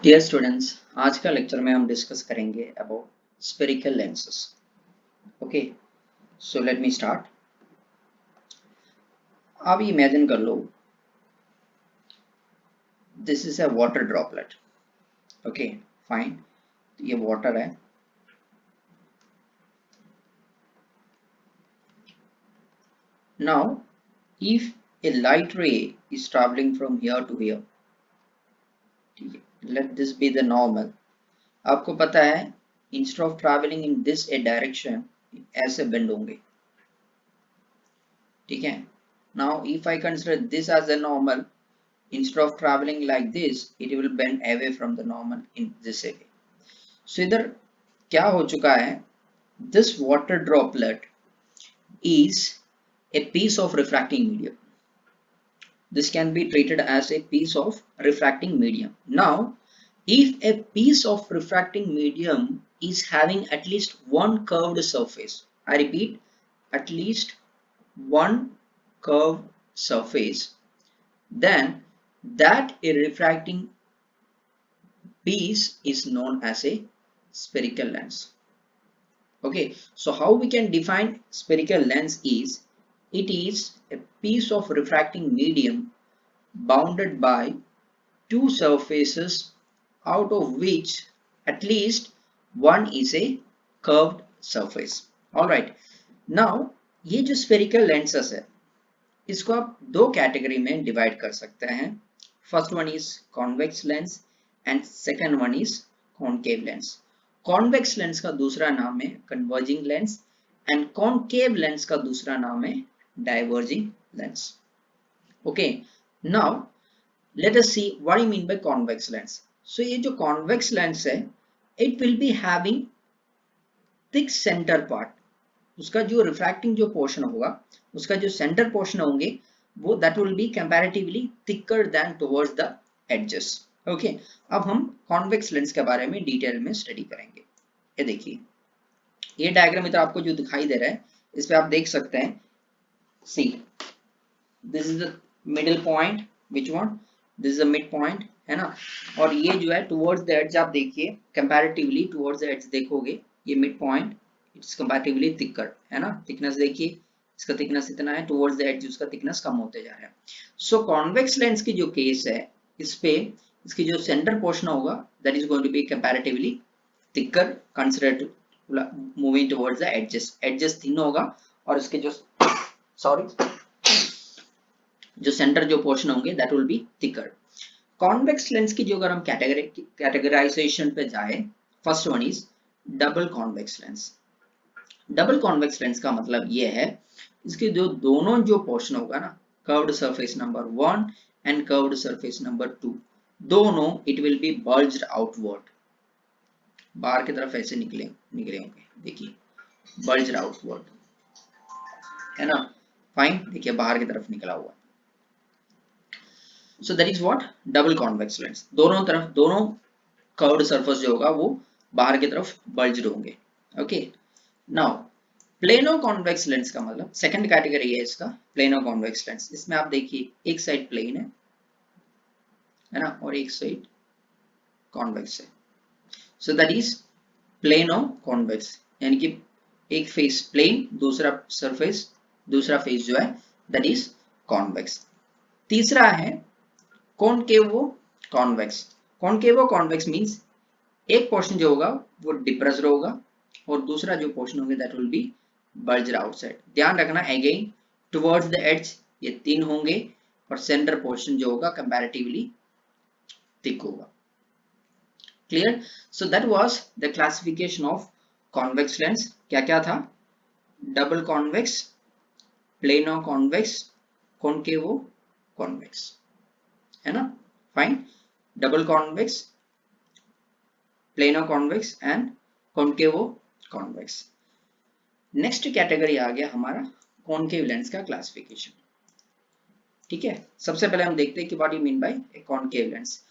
Dear students, आज का lecture में हम डिस्कस करेंगे about spherical lenses. Okay, so let me start. आप इमेजिन कर लो, this is a water droplet. Okay, fine. ये वाटर है. Now if a light ray is traveling from here to here, let this be the normal. आपको पता है, instead of traveling in this a direction, ऐसे bend होंगे. ठीक है. Now if I consider this as a normal, instead of traveling like this, it will bend away from the normal in this way. So इधर क्या हो चुका है, this water droplet is a piece of refracting medium. This can be treated as a piece of refracting medium. Now if a piece of refracting medium is having at least one curved surface, I repeat, at least one curved surface, then that a refracting piece is known as a spherical lens. Okay, so how we can define spherical lens is, it is a piece of refracting medium bounded by two surfaces, out of which at least one is a curved surface. Alright, now ये जो spherical lenses है, इसको आप दो category में divide कर सकते हैं. First one is convex lens and second one is concave lens. Convex lens का दूसरा नाम है converging lens and concave lens का दूसरा नाम है diverging lens. Okay, now let us see what you mean by convex lens. So ये जो कॉन्वेक्स लेंस है, it will be having thick centre part. उसका जो रिफ्रैक्टिंग जो पोर्शन होगा, उसका जो सेंटर पोर्शन होंगे, वो that will be comparatively thicker than towards the edges. Okay, अब हम कॉन्वेक्स लेंस के बारे में डिटेल में स्टडी करेंगे. ये देखिए, ये डायग्राम इधर आपको जो दिखाई दे रहा है, इस पे आप देख सकते हैं. See, this is the middle point. Which one? This is the mid point, है ना. और ये जो है टुवर्ड्स द एज, आप देखिए कंपैरेटिवली टुवर्ड्स द एज देखोगे, ये mid point it's comparatively thicker, है ना. थिकनेस देखिए, इसका थिकनेस इतना है, टुवर्ड्स द एज उसका थिकनेस कम होते जा रहा है. सो कॉन्वेक्स लेंस की जो केस है, इस पे इसकी जो सेंटर पोर्शन होगा, that is going to be comparatively thicker consider to moving towards the edges. Edges thin होगा और इसके जो सॉरी जो सेंटर जो पोर्शन होंगे that will B thicker. Convex lens की जो अगर हम कैटेगराइजेशन पे जाए, first one is double convex lens. Double convex lens का मतलब ये है, इसके जो दोनों जो पोर्शन होगा ना, curved surface number 1 and curved surface number 2, दोनों it will B bulged outward. बाहर की तरफ ऐसे निकले होंगे, देखिए बल्ज्ड आउटवर्ड, है ना. फाइन, देखिए बाहर की तरफ निकला हुआ. So that is what double convex lens. दोनों तरफ, दोनों कर्व्ड सरफेस जो होगा वो बाहर की तरफ बल्ज्ड होंगे. Okay, now plano convex lens का मतलब सेकंड कैटेगरी है इसका, प्लेनो कॉन्वेक्स लेंस. इसमें आप देखिए एक साइड प्लेन है ना, और एक साइड कॉन्वेक्स है. So that is plano convex, यानी कि एक फेस प्लेन, दूसरा सरफेस, दूसरा फेस जो है दैट इज कॉन्वेक्स. तीसरा है कॉनकेवो कॉन्वेक्स. कॉनकेवो कॉन्वेक्स मींस एक पोर्शन जो होगा वो डिप्रेस्ड होगा और दूसरा जो पोर्शन होगा that will B bulged outside. ध्यान रखना, अगेन टुवर्ड्स द एज ये तीन होंगे और सेंटर पोर्शन जो होगा कंपैरेटिवली थिक होगा. Clear? So that was the classification of convex lens. क्या क्या था? Double convex, plano convex, concavo convex, है ना. Fine, double convex, plano convex and concavo convex. Next category आ गया हमारा कॉनकेव लेंस का क्लासिफिकेशन. ठीक है, सबसे पहले हम देखते हैं कि what you mean by a concave lens.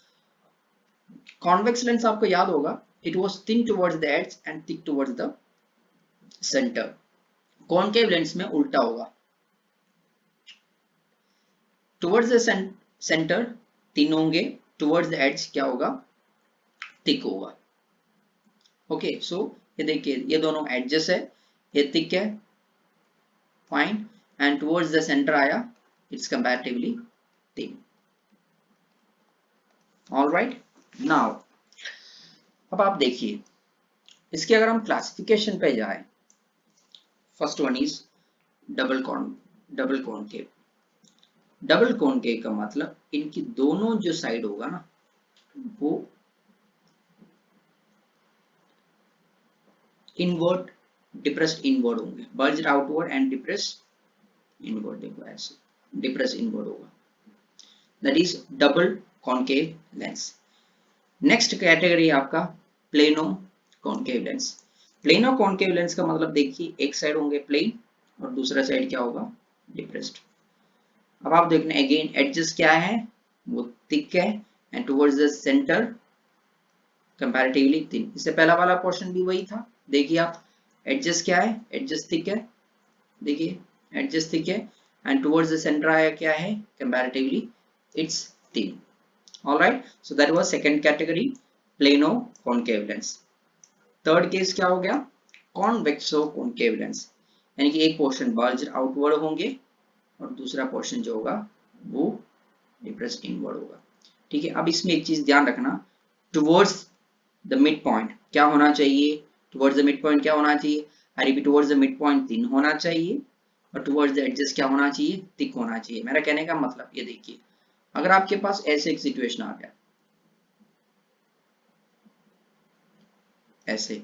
Convex lens आपको याद होगा, it was thin towards the edge and thick towards the centre. Concave lens में उल्टा होगा, टुवर्ड्स द सेंटर थिन होंगे, टुवर्ड्स द एज क्या होगा, थिक होगा। ओके, सो ये देखिए ये दोनों एडजस्ट है, ये थिक है, fine, and towards the centre आया, it's comparatively thin. Alright, now अब आप देखिए इसके अगर हम क्लासिफिकेशन पे जाए, first one is double concave. Double concave का मतलब इनकी दोनों जो साइड होगा ना वो इनवर्ट डिप्रेस्ड इनवर्ड होंगे, bulged outward and depressed inward. देखो ऐसे डिप्रेस्ड इनवर्ड होगा, that is double concave lens. Next category आपका plano concave lens. Plano concave lens का मतलब देखिए एक साइड होंगे प्लेन और दूसरा साइड क्या होगा, डिप्रेस्ड। अब आप देखना अगेन एडजस्ट क्या है, वो थिक है and towards the centre comparatively thin. इससे पहला वाला पोर्शन भी वही था, देखिए आप एडजस्ट क्या है, एडजस्ट थिक है, देखिए एडजस्ट थिक है एंड टुवर्ड्स द सेंटर आया क्या है, comparatively it's thin. Alright, so that was second category, plano concave lens. Third case क्या हो गया, कॉन्वेक्सो कॉनकेव लेंस, यानी कि एक पोर्शन बल्ज्ड आउटवर्ड होंगे और दूसरा पोर्शन जो होगा वो डिप्रेस्ड इनवर्ड होगा। ठीक है, अब इसमें एक चीज ध्यान रखना, टुवर्ड्स द मिड पॉइंट क्या होना चाहिए, टुवर्ड्स द मिड पॉइंट क्या होना चाहिए, I repeat towards the mid point thin होना चाहिए और टुवर्ड्स द एडजस्ट क्या होना चाहिए, थिक होना चाहिए। मेरा कहने का मतलब ये देखिए, अगर आपके पास ऐसे एक सिचुएशन आ गया, ऐसे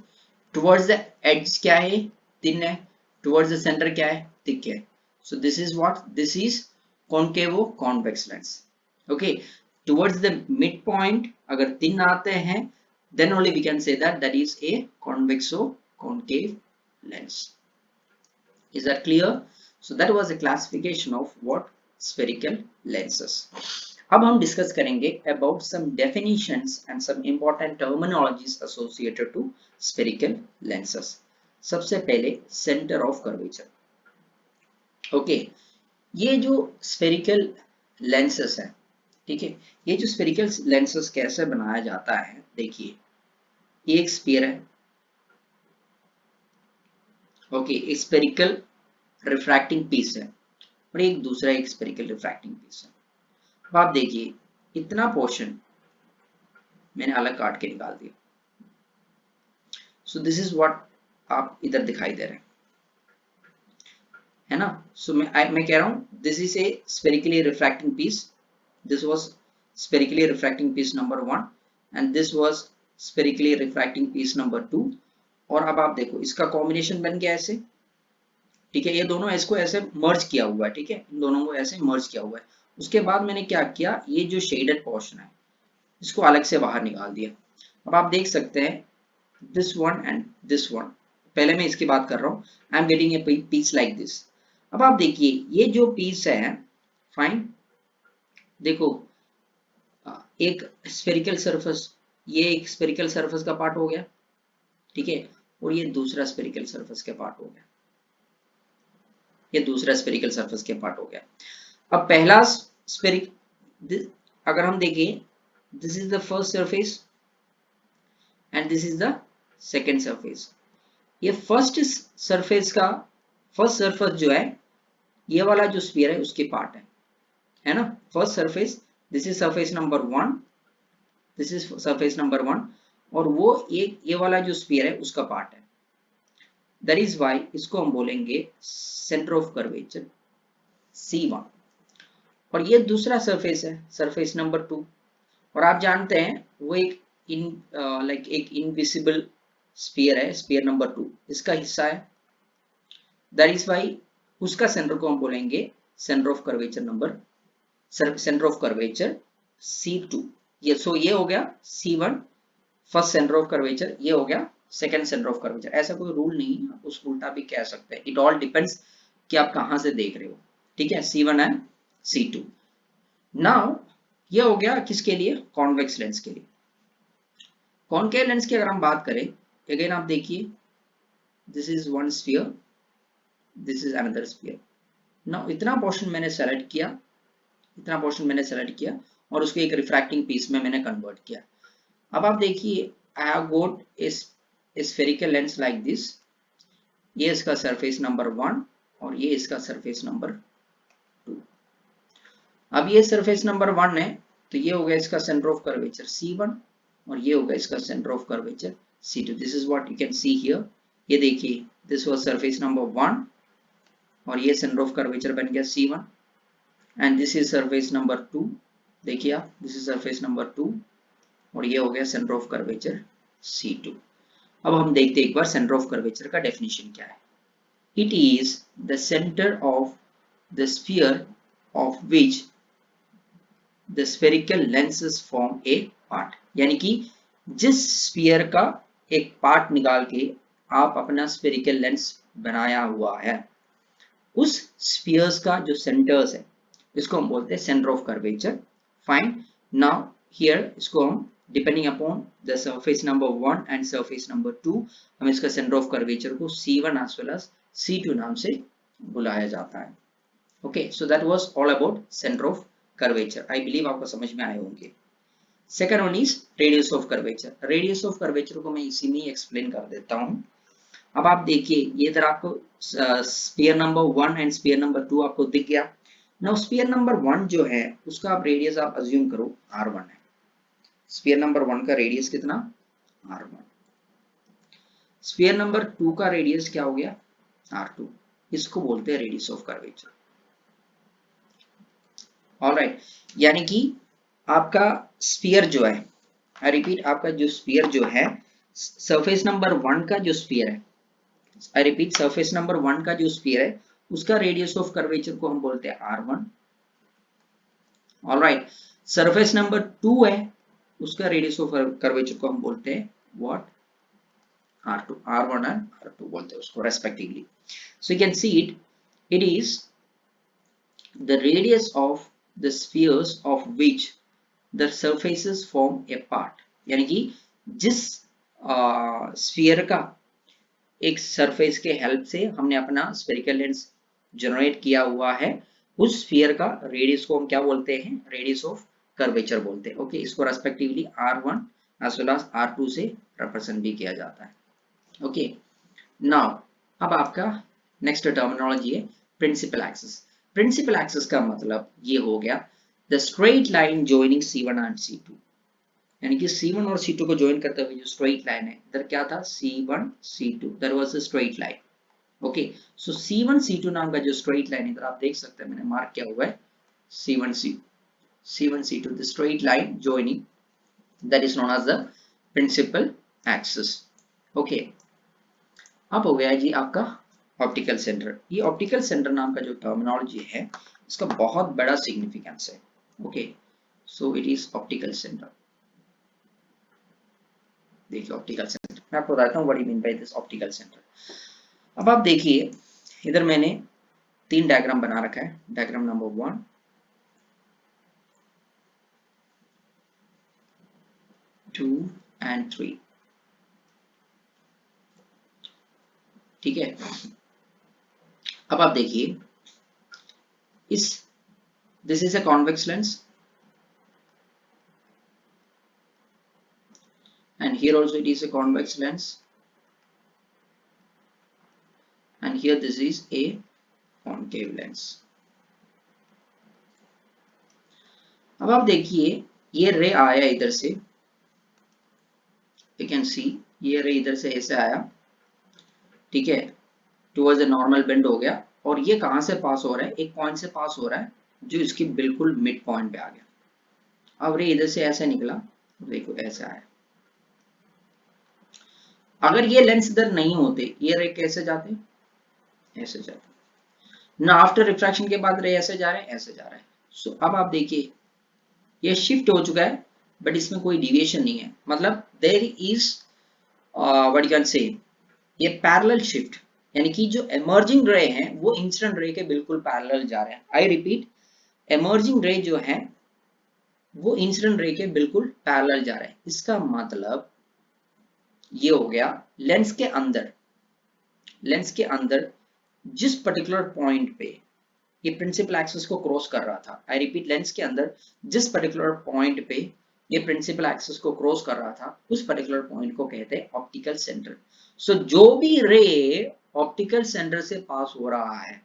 टुवर्ड्स द एज क्या है, थिन है, टुवर्ड्स द सेंटर क्या है, थिक है, so this is what, this is कॉनकेवो convex lens. Okay, towards the mid point अगर थिन आते हैं then only we can say that that is a convexo concave lens. Is that clear? So that was a classification of what spherical lenses. अब हम discuss करेंगे about some definitions and some important terminologies associated to spherical lenses. सबसे पहले center of curvature. Okay, ये जो spherical lenses है, ठीक है, ये जो spherical lenses कैसे बनाया जाता है, देखिए ये एक स्फीयर है, ओके, एक स्फेरिकल रिफ्रैक्टिंग पीस है और एक दूसरा एक स्फेरिकल रिफ्रैक्टिंग पीस है। अब आप देखिए इतना पोर्शन मैंने अलग काट के निकाल दिया, सो दिस इज व्हाट आप इधर दिखाई दे रहे हैं, है ना। सो मैं कह रहा हूं this is a spherically refracting piece, this was spherically refracting piece number 1 and this was spherically refracting piece number 2। और अब आप देखो इसका कॉम्बिनेशन बन गया ऐसे, ठीक है, ये दोनों इसको ऐसे मर्ज किया हुआ है, ठीक है, इन दोनों को ऐसे मर्ज किया हुआ है। उसके बाद मैंने क्या किया, ये जो शेडेड पोर्शन है इसको अलग से बाहर निकाल दिया। अब आप देख सकते हैं this one and this one, पहले मैं इसकी बात कर रहा हूँ, I am getting a piece like this. अब आप देखिए ये जो पीस है, फाइन, देखो एक स्फेरिकल सरफेस, ये एक स्फेरिकल सरफेस का पार्ट हो गया, ठीक है, और ये दूसरा स्फेरिकल सरफेस का पार्ट हो गया, ये दूसरा स्फेरिकल सरफेस के पार्ट हो गया। अब पहला स्फेरिक, अगर हम देखें this is the first surface and this is the second surface. ये फर्स्ट सरफेस का फर्स्ट सरफेस जो है, ये वाला जो स्फीयर है उसके पार्ट है ना, first surface, this is surface number 1, this is surface number 1 और वो एक ये वाला जो स्फीयर है उसका पार्ट है। दैट इज वाई इसको हम बोलेंगे सेंटर ऑफ कर्वेचर C1 और ये दूसरा सरफेस है, सरफेस नंबर 2, और आप जानते हैं वो एक एक इनविजिबल स्फीयर है, स्फीयर नंबर 2 इसका हिस्सा है। दैट इज वाई उसका सेंटर को हम बोलेंगे centre of curvature number, centre of curvature C2। ये सो ये हो गया C1 first centre of curvature, ये हो गया सेकंड सेंटर ऑफ कर्वेचर। ऐसा कोई रूल नहीं है, आप उसको उल्टा भी कह सकते हैं, इट ऑल डिपेंड्स कि आप कहां से देख रहे हो, ठीक है, C1 एंड C2। नाउ ये हो गया किसके लिए, कॉन्वेक्स लेंस के लिए। कॉनकेव लेंस की अगर हम बात करें, अगेन आप देखिए this is one sphere, this is another sphere. Now इतना पोर्शन मैंने सेलेक्ट किया, इतना पोर्शन मैंने सेलेक्ट किया और उसको एक रिफ्रैक्टिंग पीस में मैंने कन्वर्ट किया। अब आप देखिए I have got spherical lens like this, ये इसका सरफेस नंबर 1 और ये इसका सरफेस नंबर 2। अब ये सरफेस नंबर 1 है तो ये हो गया इसका सेंटर ऑफ कर्वेचर C1 और ये होगा इसका centre of curvature C2। This is what you can see here. ये देखिए दिस वाज सरफेस नंबर 1 और ये सेंटर ऑफ कर्वेचर बन गया C1 and this is surface number 2। देखिए आप, दिस इज सरफेस नंबर 2 और ये हो गया सेंटर ऑफ कर्वेचर C2। अब हम देखते हैं एक बार सेंटर ऑफ कर्वेचर का डेफिनेशन क्या है। It is the centre of the sphere of which the spherical lenses form A part, यानी कि जिस स्फीयर का एक पार्ट निकाल के आप अपना स्फेरिकल लेंस बनाया हुआ है, उस स्फीयर्स का जो सेंटर्स है इसको हम बोलते हैं centre of curvature. Fine, now here इसको हम depending upon the surface number 1 and surface number 2 हम इसका सेंटर ऑफ कर्वेचर को C1 as well as C2 नाम से बुलाया जाता है। Okay, so that was all about centre of curvature. I believe आपको समझ में आए होंगे। Second one is radius of curvature. Radius of curvature को मैं इसी में ही एक्सप्लेन कर देता हूं। अब आप देखिए ये इधर आपको sphere number 1 and sphere number 2 आपको दिख गया। नाउ स्फीयर नंबर 1 जो है उसका आप रेडियस आप अज्यूम करो R1 है। स्फीयर नंबर 1 का रेडियस कितना? R1। स्फीयर नंबर 2 का रेडियस क्या हो गया? R2। इसको बोलते हैं रेडियस ऑफ कर्वेचर। ऑलराइट, यानी कि आपका स्फीयर जो है, आई रिपीट, आपका जो स्फीयर जो है, सरफेस नंबर 1 का जो स्फीयर है, आई रिपीट, सरफेस नंबर 1 का जो स्फीयर है उसका रेडियस ऑफ कर्वेचर को हम बोलते हैं R1। ऑलराइट, सरफेस नंबर 2 है उसका रेडियस ऑफ कर्वेचर को हम बोलते हैं what? R2। R1 and R2 बोलते हैं उसको respectively. So you can see it, it is the radius of the spheres of which the surfaces form a part, यानी कि जिस स्फीयर का एक सरफेस के हेल्प से हमने अपना स्फेरिकल लेंस जनरेट किया हुआ है, उस स्फीयर का रेडियस को हम क्या बोलते हैं? रेडियस ऑफ कर्वेचर बोलते हैं। ओके, इसको respectively R1 as well as R2 से रिप्रेजेंट भी किया जाता है। ओके, नाउ अब आपका नेक्स्ट टर्मिनोलॉजी है प्रिंसिपल एक्सिस। प्रिंसिपल एक्सिस का मतलब ये हो गया the straight line joining C1 and C2, यानी कि C1 और C2 को ज्वाइन करते हुए जो स्ट्रेट लाइन है, इधर क्या था? C1 C2, that was a straight line. Okay, so C1 C2 नाम का जो स्ट्रेट लाइन इधर आप देख सकते हैं, मैंने मार्क किया हुआ है C1 C2, the straight line joining, that is known as the principal axis. Okay, अब हो गया जी आपका ऑप्टिकल सेंटर। ये ऑप्टिकल सेंटर नाम का जो टर्मिनोलॉजी है इसका बहुत बड़ा सिग्निफिकेंस है। Okay, so it is optical centre. देखिए ऑप्टिकल सेंटर, मैं आपको बताता हूँ what you mean by this optical centre. अब आप देखिए इधर मैंने 3 डायग्राम बना रखा है। Diagram number 1, 2 and 3। ठीक है, अब आप देखिए इस this is a convex lens and here also it is a convex lens and here this is a concave lens। अब आप देखिए ये रे आया इधर से, you can see ये रे इधर से ऐसे आया, ठीक है, टुवर्ड्स द नॉर्मल बेंड हो गया और ये कहां से पास हो रहा है? एक पॉइंट से पास हो रहा है जो इसके बिल्कुल मिड पॉइंट पे आ गया। अब रे इधर से ऐसे निकला, देखो ऐसे आया। अगर ये लेंस इधर नहीं होते, ये रे कैसे जाते? ऐसे जाते ना। आफ्टर रिफ्रैक्शन के बाद रे ऐसे जा रहे हैं, ऐसे जा रहे हैं। सो अब आप देखिए ये शिफ्ट हो चुका है बट इसमें कोई डिविएशन नहीं है, मतलब there is what you can say ये पैरेलल शिफ्ट, यानी कि जो एमर्जिंग रे हैं वो इंसिडेंट रे के बिल्कुल पैरेलल जा रहे हैं। आई रिपीट, एमर्जिंग रे जो है वो इंसिडेंट रे के बिल्कुल पैरेलल जा रहे हैं। इसका मतलब ये हो गया लेंस के अंदर जिस पर्टिकुलर पॉइंट पे ये प्रिंसिपल एक्सिस को क्रॉस कर रहा था, आई रिपीट, लेंस के अंदर जिस पर्टिकुलर पॉइंट पे ये प्रिंसिपल एक्सिस को क्रॉस कर रहा था, उस पर्टिकुलर पॉइंट को कहते हैं ऑप्टिकल सेंटर। सो जो भी रे ऑप्टिकल सेंटर से पास हो रहा है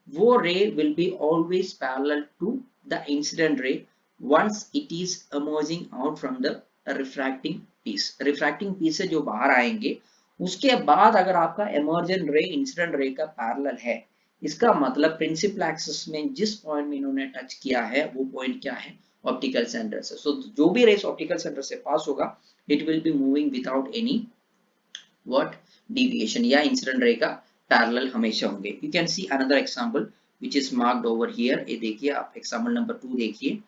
वो ray will be always parallel to the incident ray once it is emerging out from the refracting piece. Refracting piece से जो बाहर आएंगे उसके बाद अगर आपका emergent रे इंसिडेंट रे का पैरेलल है, इसका मतलब प्रिंसिपल एक्सिस में जिस पॉइंट में इन्होंने टच किया है वो पॉइंट क्या है, ऑप्टिकल सेंटर से। सो जो भी रेस ऑप्टिकल सेंटर से पास होगा it will be moving without any what deviation, या इंसिडेंट रे का पैरेलल हमेशा होंगे। You can see another example which is marked over here. ये देखिए आप एग्जांपल नंबर 2 देखिए,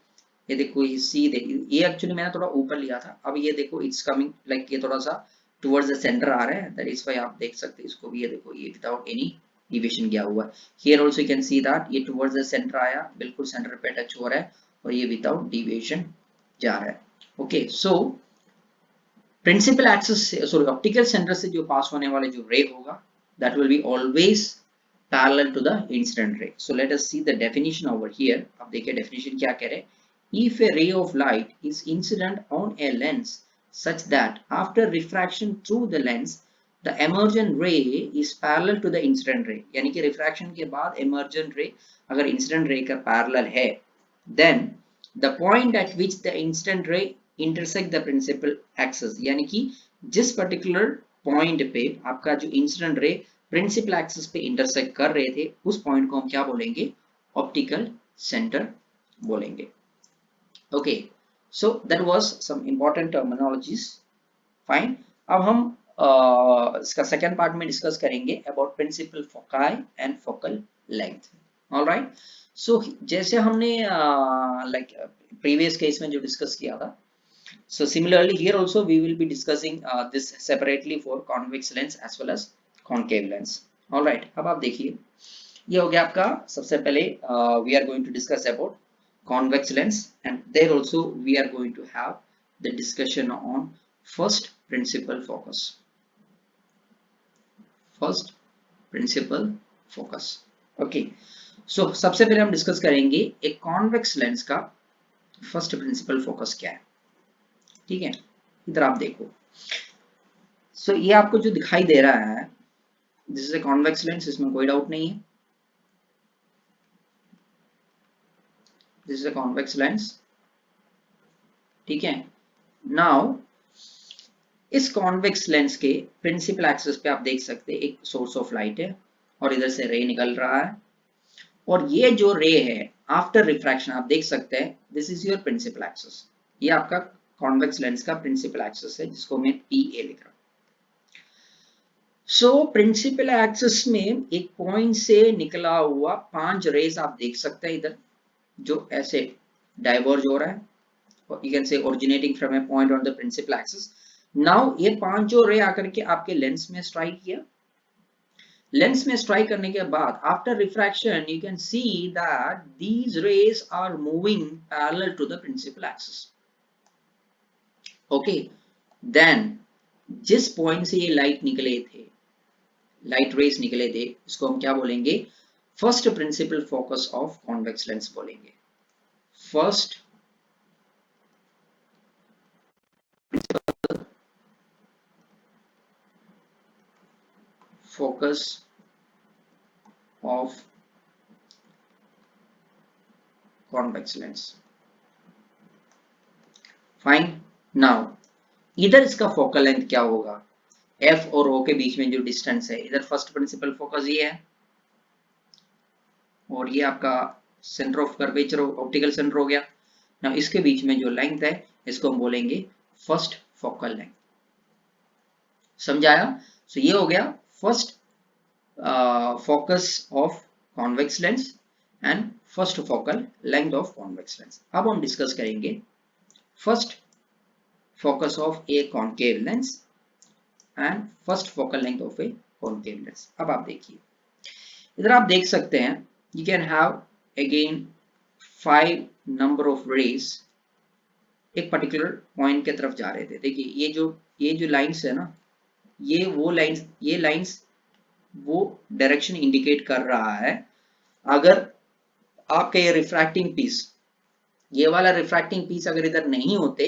ये देखो ये सी देखिए, ये एक्चुअली मैंने थोड़ा ऊपर लिया था, अब ये देखो इट्स कमिंग लाइक ये थोड़ा सा टुवर्ड्स द सेंटर आ रहा है, दैट इज व्हाई आप देख सकते हैं इसको भी, ये देखो ये विदाउट एनी डिविएशन गया हुआ है। Here also you can see that ये टुवर्ड्स द सेंटर आया, बिल्कुल सेंटर पे टच हो रहा है और ये विदाउट डिविएशन जा रहा है। ओके, सो प्रिंसिपल एक्सिस से सॉरी ऑप्टिकल सेंटर से जो पास होने वाले जो रे होगा that will be always parallel to the incident ray. So let us see the definition over here. अब देखिए definition क्या कह रहे हैं, if a ray of light is incident on a lens such that after refraction through the lens the emergent ray is parallel to the incident ray, यानी कि refraction के बाद emergent ray अगर incident ray का parallel है, then the point at which the incident ray intersect the principal axis, यानी कि जिस पर्टिकुलर पॉइंट पे आपका जो इंसिडेंट रे प्रिंसिपल एक्सिस पे इंटरसेक्ट कर रहे थे उस पॉइंट को हम क्या बोलेंगे, ऑप्टिकल सेंटर बोलेंगे। Okay, so that was some important terminologies. Fine, अब हम इसका सेकंड पार्ट में डिस्कस करेंगे about principal foci and focal length. Alright, so जैसे हमने लाइक प्रीवियस केस में जो डिस्कस किया था, so similarly here also we will be discussing this separately for convex lens as well as concave lens. All right, अब आप देखिए ये हो गया आपका सबसे पहले we are going to discuss about convex lens and there also we are going to have the discussion on first principal focus. First principal focus. Okay, so सबसे पहले हम डिस्कस करेंगे एक convex lens का first principal focus क्या है। ठीक है, इधर आप देखो, सो ये आपको जो दिखाई दे रहा है this is a convex lens, इसमें कोई डाउट नहीं है, this is a convex lens. ठीक है, नाउ इस कॉन्वेक्स लेंस के प्रिंसिपल एक्सिस पे आप देख सकते हैं एक सोर्स ऑफ लाइट है और इधर से रे निकल रहा है और ये जो रे है आफ्टर रिफ्रैक्शन आप देख सकते हैं this is your principal axis, ये आपका कॉन्वेक्स लेंस का प्रिंसिपल एक्सिस है जिसको मैं PA लिख रहा हूं। सो प्रिंसिपल एक्सिस में एक पॉइंट से निकला हुआ 5 रेज आप देख सकते हैं इधर जो ऐसे डाइवर्ज हो रहा है, you can say originating from a point on the principal axis. Now ये 5 जो रे आकर के आपके लेंस में स्ट्राइक किया, लेंस में स्ट्राइक करने के बाद after refraction you can see that these rays are moving parallel to the principal axis. Okay, then जिस पॉइंट से ये लाइट निकले थे, लाइट रेज निकले थे, इसको हम क्या बोलेंगे, first principal focus of convex lens बोलेंगे। First focus of convex lens. Fine, now इधर इसका फोकल लेंथ क्या होगा, F और O के बीच में जो डिस्टेंस है, इधर फर्स्ट प्रिंसिपल फोकस ये है और ये आपका centre of curvature optical centre हो गया। ना इसके बीच में जो लेंथ है इसको हम बोलेंगे फर्स्ट फोकल लेंथ। समझाया? सो ये हो गया first focus of convex lens and first focal length of convex lens. अब हम डिस्कस करेंगे first focus of a concave lens and first focal length of a concave lens. अब आप देखिए इधर आप देख सकते हैं you can have again 5 number of rays एक पर्टिकुलर पॉइंट की तरफ जा रहे थे। देखिए ये जो लाइंस है ना, ये लाइंस वो डायरेक्शन इंडिकेट कर रहा है। अगर आपका ये रिफ्रैक्टिंग पीस ये वाला रिफ्रैक्टिंग पीस अगर इधर नहीं होते,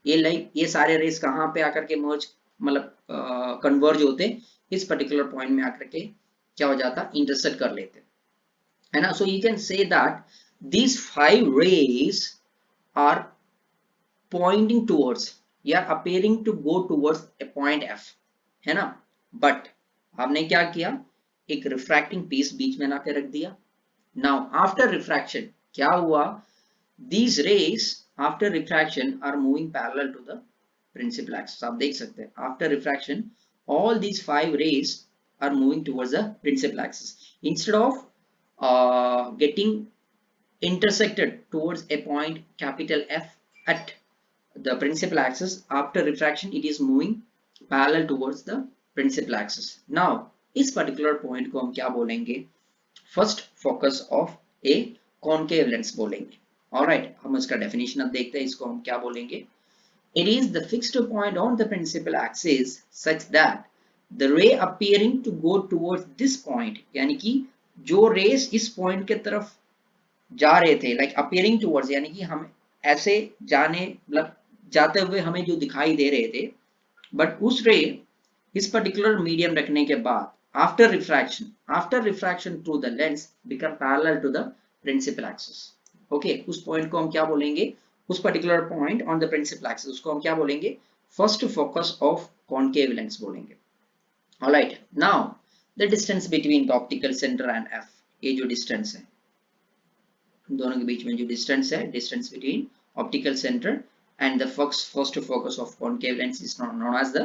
ये सारे रेस कहाँ पे आकर के मर्ज मतलब कन्वर्ज होते, इस पर्टिकुलर पॉइंट में आकर के क्या हो जाता, इंटरसेक्ट कर लेते, है ना। So you can say that these 5 rays are pointing towards या appearing to go towards a point F, है ना। बट आपने क्या किया, एक रिफ्रैक्टिंग पीस बीच में ला के रख दिया। नाउ आफ्टर रिफ्रैक्शन क्या हुआ, these rays after refraction are moving parallel to the principal axis। आप देख सकते हैं after refraction all these 5 rays are moving towards the principal axis instead of getting intersected towards a point capital F at the principal axis. After refraction it is moving parallel towards the principal axis। now इस particular point को हम क्या बोलेंगे, first focus of A concave lens बोलेंगे। Alright, हम इसका definition अब देखते हैं, इसको हम क्या बोलेंगे। It is the fixed point on the principal axis such that the ray appearing to go towards this point, यानी कि जो रेस इस पॉइंट के तरफ जा रहे थे, लाइक अपीयरिंग टुवर्ड्स यानी कि हम ऐसे जाने मतलब जाते हुए हमें जो दिखाई दे रहे थे, बट उस रे इस पर्टिकुलर मीडियम रखने के बाद after refraction through the lens become parallel to the principal axis। Okay, उस पॉइंट को हम क्या बोलेंगे, उस particular point on the principal axis उसको हम क्या बोलेंगे, first focus of concave lens बोलेंगे। Alright, now the distance between the optical centre and F, ये जो डिस्टेंस है दोनों के बीच में जो डिस्टेंस है, distance between optical centre and the first focus of concave lens is known as the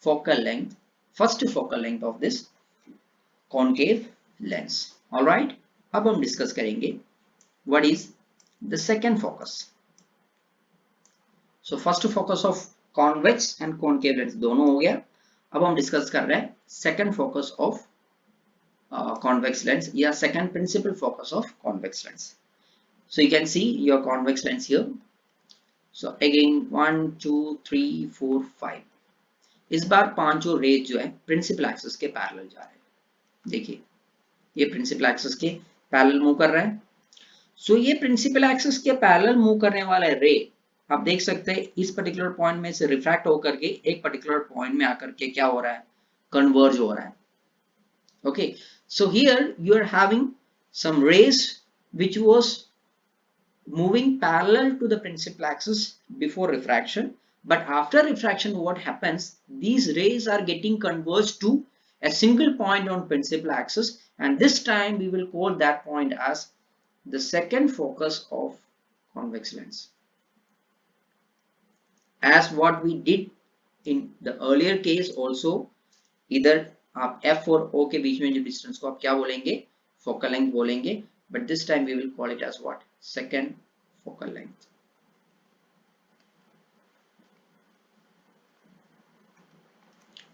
focal length, first focal length of this concave lens। all right, अब हम डिस्कस करेंगे what is the second focus। so first focus of convex and concave lens दोनों हो गया। अब हम discuss कर रहे हैं second focus of convex lens या second principal focus of convex lens। so you can see your convex lens here। so again 1 2 3 4 5, इस बार पांचों रेज जो है प्रिंसिपल एक्सिस के पैरेलल जा रहे हैं। देखिए ये प्रिंसिपल एक्सिस के पैरेलल मूव कर रहे हैं। सो ये प्रिंसिपल एक्सिस के पैरेलल मूव करने वाला रे आप देख सकते हैं इस पर्टिकुलर पॉइंट में से रिफ्रैक्ट होकर के एक पर्टिकुलर पॉइंट में आकर के क्या हो रहा है, कन्वर्ज हो रहा है। Okay, so here you are having some rays which was moving parallel to the principal axis before refraction, but after refraction what happens, these rays are getting converged to a single point on principal axis, and this time we will call that point as the second focus of convex lens। as what we did in the earlier case also, इधर आप f और o के बीच में जो distance को आप क्या बोलेंगे, फोकल लेंथ बोलेंगे, but this time we will call it as what, second focal length।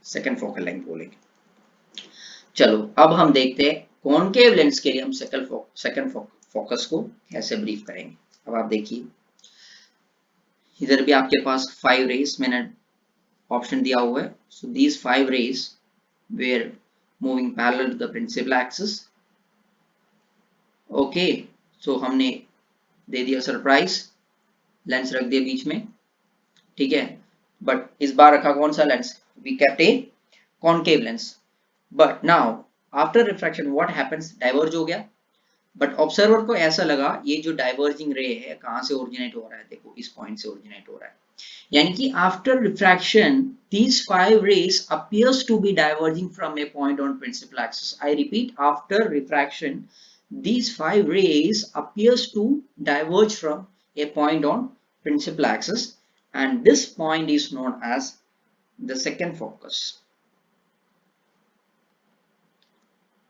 Second focal length बोलेंगे। चलो अब हम देखते हैं कॉनकेव लेंस के लिए हम सेकेंड फोकस को कैसे ब्रीफ करेंगे। अब आप देखिए इधर भी आपके पास 5 रेज मैंने ऑप्शन दिया हुआ है। So these 5 rays were moving parallel to the principal axis. Okay, so हमने दे दिया सरप्राइज, लेंस रख दिया बीच में, ठीक है। बट इस बार रखा कौन सा lens, we kept a concave lens. But now after refraction what happens, diverge हो गया। बट ऑब्जर्वर को ऐसा लगा ये जो डाइवर्जिंग रे है कहां से ओरिजिनेट हो रहा है, देखो इस पॉइंट से ओरिजिनेट हो रहा है। यानी कि after refraction these 5 rays appears to be diverging from a point on principal axis। I repeat, after refraction these 5 rays appears to diverge from a point on principal axis, and this point is known as the second focus,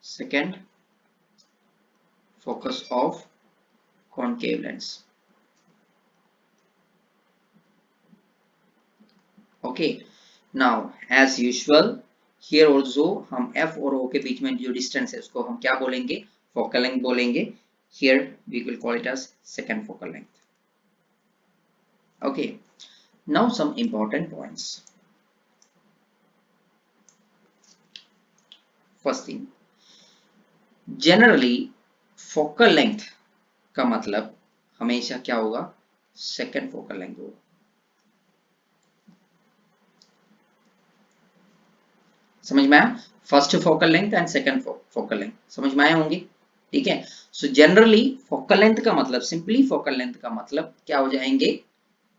second focus of concave lens। okay, now as usual here also हम f और o के बीच में जो distance है उसको हम क्या बोलेंगे, फोकल लेंथ बोलेंगे। here we will call it as second focal length। okay, now some important points। first thing, generally focal length का मतलब हमेशा क्या होगा, सेकेंड फोकल लेंथ होगा। समझ में आया? First focal length and second focal length समझ में आए होंगे। ठीक है, सो जनरली फोकल लेंथ का मतलब, सिंपली फोकल लेंथ का मतलब क्या हो जाएंगे,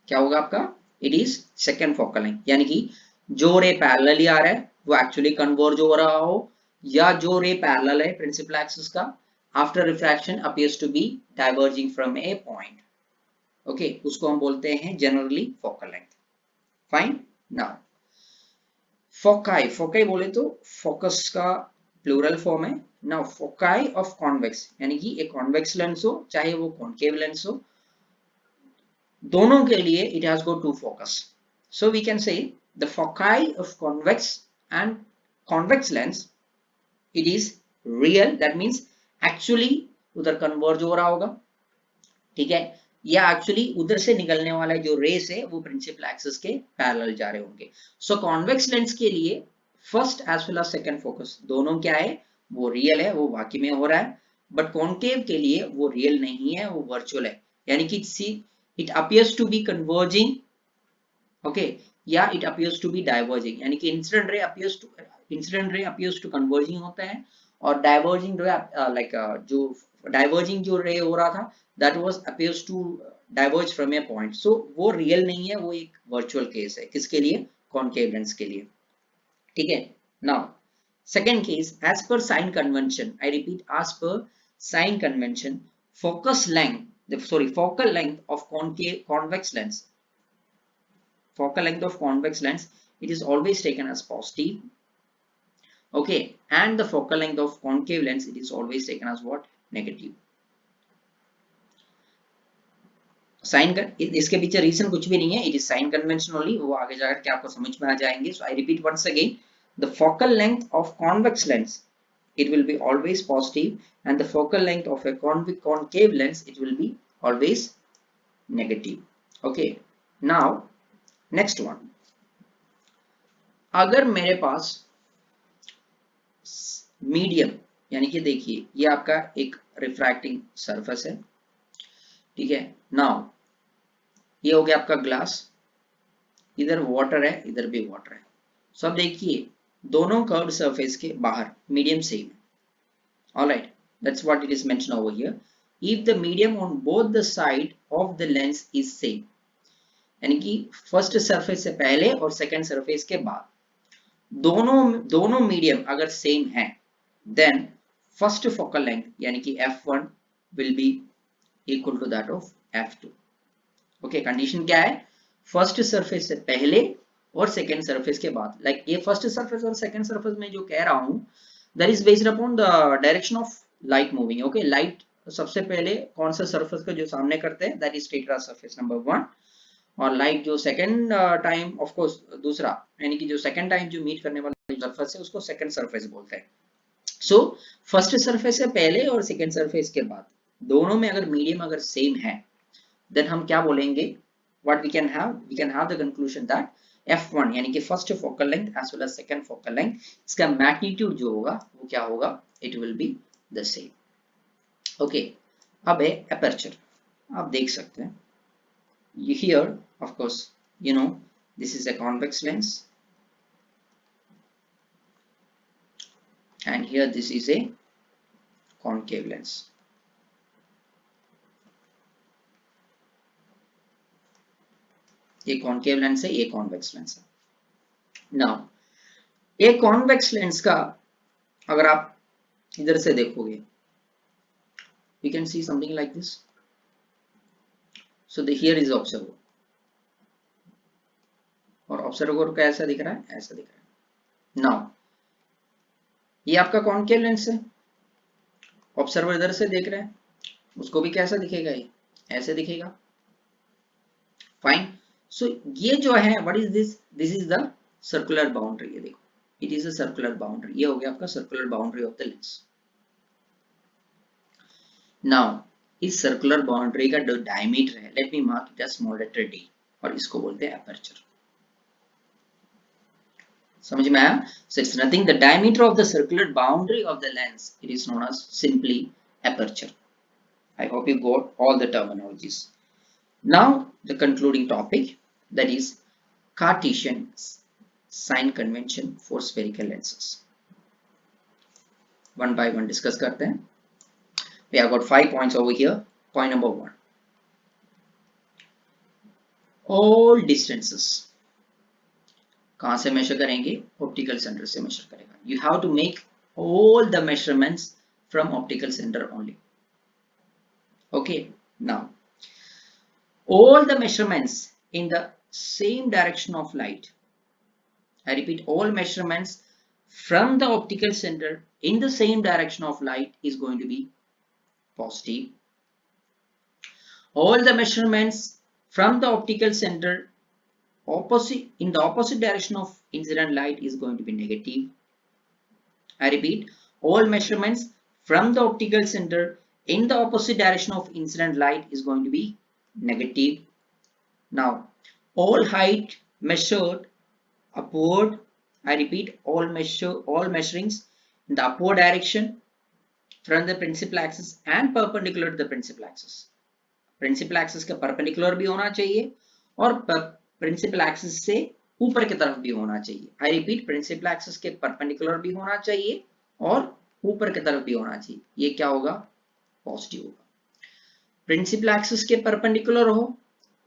क्या होगा आपका, it is second focal length, यानी कि जो रे पैरेलली आ रहा है वो एक्चुअली कन्वर्ज हो रहा हो, या जो रे पैरेलल है प्रिंसिपल एक्सिस का, after refraction appears to be diverging from a point. Okay, उसको हम बोलते हैं generally focal length. Fine. Now foci, foci बोले तो फोकस का प्लूरल फॉर्म है। नाउ फोकाई ऑफ कॉन्वेक्स, यानी कि एक कॉन्वेक्स लेंस हो चाहे वो कॉन्केव लेंस हो, दोनों के लिए it has got two focus. So we can say the foci of convex and convex lens, it is real, that means actually उधर कन्वर्ज हो रहा होगा, ठीक है, या एक्चुअली उधर से निकलने वाला जो रेस है वो प्रिंसिपल एक्सिस के पैरेलल जा रहे होंगे। सो कॉन्वेक्स लेंस के लिए first as well as second focus दोनों क्या है, वो रियल है, वो वाकई में हो रहा है। बट कॉन्केव के लिए वो रियल नहीं है, वो वर्चुअल है, यानी कि it appears to be converging, okay, या it appears to be diverging, यानी कि incident ray appears to converging होता है, और diverging ray जो diverging जो ray हो रहा था that was appears to diverge from a point, so वो real नहीं है, वो एक virtual case है, किसके लिए, concave lens के लिए। ठीक है, now second case, as per sign convention, I repeat, as per sign convention, focus length, focal length of convex lens, focal length of convex lens, it is always taken as positive, okay, and the focal length of concave lens, it is always taken as what, negative. Sign का इसके पीछे reason कुछ भी नहीं है, it is sign convention only, वो आगे जाकर के आपको समझ में आ जाएंगे। So I repeat once again, the focal length of convex lens, it will be always positive, and the focal length of a concave lens, it will be always negative. Okay, now next one, अगर मेरे पास medium, यानी कि देखिए ये आपका एक refracting surface है, ठीक है, नाउ ये हो गया आपका ग्लास, इधर वाटर है, इधर भी वाटर है। सब देखिए दोनों कर्व्ड सरफेस के बाहर मीडियम सेम है। Alright, that's what it is mention over here, if the medium on both the side of the lens is same, यानी कि फर्स्ट सरफेस से पहले और सेकंड सरफेस के बाद दोनों मीडियम अगर सेम है, देन फर्स्ट फोकल लेंथ यानी कि f1 will be equal to that of f2। Okay, condition क्या है, फर्स्ट सरफेस से पहले और सेकंड सरफेस के बाद, लाइक ये फर्स्ट सरफेस और सेकंड सरफेस में जो कह रहा हूं, that is based upon the direction of light moving. Okay, light सबसे पहले कौन सा सरफेस का जो सामने करते हैं, that is tetra surface number 1, और लाइट जो सेकंड टाइम ऑफ कोर्स दूसरा, यानी कि जो सेकंड टाइम जो मीट करने वाला सरफेस है उसको सेकंड सरफेस बोलते हैं। सो फर्स्ट सरफेस से पहले और सेकंड सरफेस के बाद दोनों में अगर मीडियम अगर सेम है, देन हम क्या बोलेंगे, what we can have the conclusion that f1 यानी कि first focal length as well as second focal length, इसका मैग्नीट्यूड जो होगा वो क्या होगा, it will be the same. Okay, अब है एपर्चर, आप देख सकते हैं here, of course, you know, this is a convex lens, and here this is a concave lens. ये concave lens है, ये convex lens है। now ये convex lens का अगर आप इधर से देखोगे, you can see something like this. So the here is observer, और ऑब्जर्वर का ऐसा दिख रहा है, ऐसा दिख रहा है। नाउ ये आपका कॉन्केव लेंस है, ऑब्जर्वर इधर से देख रहे हैं, उसको भी कैसा दिखेगा, ये ऐसे दिखेगा। फाइन, सो ये जो है what is this, this is the circular boundary, ये देखो it is a circular boundary, ये हो गया आपका circular boundary of the lens. Now इस सर्कुलर बाउंड्री का जो डायमीटर है, let me mark it as small letter d, और इसको बोलते हैं एपर्चर। समझ में आया? So it's nothing, the diameter of the circular boundary of the lens, it is known as simply aperture. I hope you got all the terminologies. Now the concluding topic, that is Cartesian sign convention for spherical lenses. One by one discuss करते हैं. We have got 5 points over here. Point number 1. All distances. कहाँ से measure करेंगे? Optical center से measure करेगा. You have to make all the measurements from optical center only. Okay. Now, all the measurements in the same direction of light. I repeat, all measurements from the optical center in the same direction of light is going to be positive. All the measurements from the optical center in the opposite direction of incident light is going to be negative. I repeat, all measurements from the optical center in the opposite direction of incident light is going to be negative. Now, all height measured upward, I repeat, all measurings in the upward direction from the principal axis and perpendicular to the principal axis. Principal axis के perpendicular भी होना चाहिए और principal axis से ऊपर की तरफ भी होना चाहिए. I repeat, principal axis के perpendicular भी होना चाहिए और ऊपर की तरफ भी होना चाहिए. ये क्या होगा? पॉजिटिव होगा. प्रिंसिपल एक्सिस के परपेंडिकुलर हो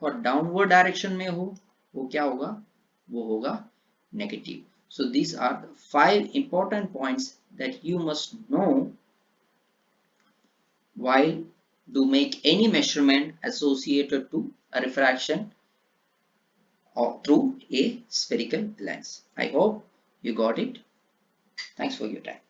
और डाउनवर्ड डायरेक्शन में हो, वो क्या होगा? वो होगा negative. So these are the 5 important points that you must know while do make any measurement associated to a refraction or through a spherical lens. I hope you got it. Thanks for your time.